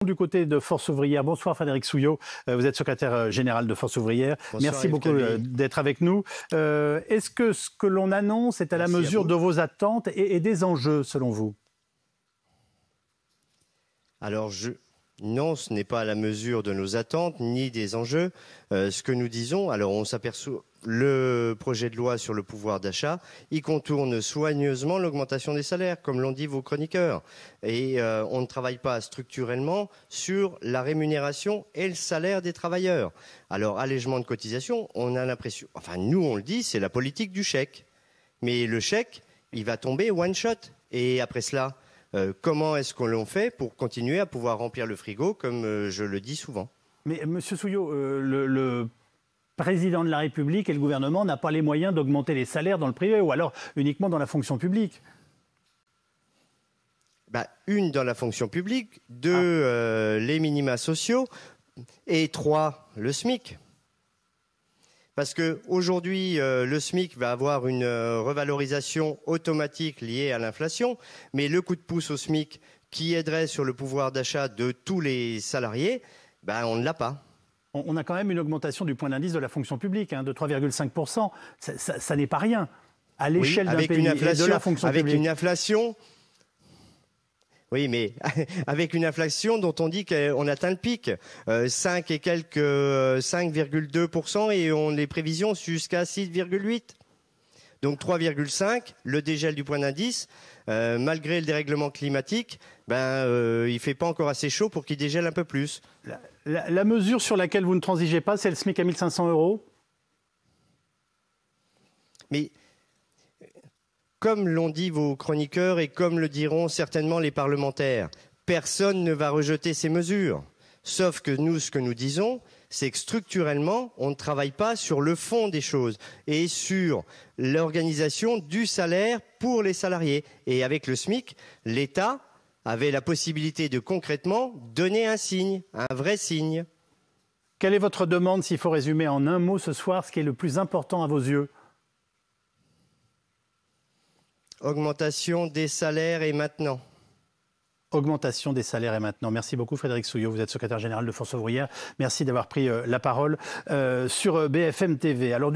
Du côté de Force ouvrière, bonsoir Frédéric Souillot, vous êtes secrétaire général de Force ouvrière. Bonsoir, merci beaucoup d'être avec nous. Est-ce que ce que l'on annonce est à la mesure de vos attentes et des enjeux selon vous? Alors, non, ce n'est pas à la mesure de nos attentes ni des enjeux. Ce que nous disons, alors on s'aperçoit, le projet de loi sur le pouvoir d'achat, il contourne soigneusement l'augmentation des salaires, comme l'ont dit vos chroniqueurs. Et on ne travaille pas structurellement sur la rémunération et le salaire des travailleurs. Alors, allègement de cotisation, on a l'impression, enfin nous on le dit, c'est la politique du chèque. Mais le chèque, il va tomber one shot. Et après cela, comment est-ce qu'on l'a fait pour continuer à pouvoir remplir le frigo, comme je le dis souvent? Mais Monsieur Souillot, le président de la République et le gouvernement n'ont pas les moyens d'augmenter les salaires dans le privé ou alors uniquement dans la fonction publique. Une, dans la fonction publique, deux, les minima sociaux, et trois, le SMIC. Parce qu'aujourd'hui, le SMIC va avoir une revalorisation automatique liée à l'inflation, mais le coup de pouce au SMIC qui aiderait sur le pouvoir d'achat de tous les salariés, on ne l'a pas. On a quand même une augmentation du point d'indice de la fonction publique de 3,5%. Ça n'est pas rien à l'échelle d'un pays et de la fonction publique. Avec une inflation... Oui, mais avec une inflation dont on dit qu'on atteint le pic, 5 et quelques 5,2% et les prévisions jusqu'à 6,8%. Donc 3,5, le dégel du point d'indice, malgré le dérèglement climatique, il ne fait pas encore assez chaud pour qu'il dégèle un peu plus. La mesure sur laquelle vous ne transigez pas, c'est le SMIC à 1 500 €. Mais... comme l'ont dit vos chroniqueurs et comme le diront certainement les parlementaires, personne ne va rejeter ces mesures. Sauf que nous, ce que nous disons, c'est que structurellement, on ne travaille pas sur le fond des choses et sur l'organisation du salaire pour les salariés. Et avec le SMIC, l'État avait la possibilité de concrètement donner un signe, un vrai signe. Quelle est votre demande, s'il faut résumer en un mot ce soir, ce qui est le plus important à vos yeux? Augmentation des salaires et maintenant. Augmentation des salaires et maintenant. Merci beaucoup Frédéric Souillot, vous êtes secrétaire général de Force ouvrière. Merci d'avoir pris la parole sur BFM TV. Alors,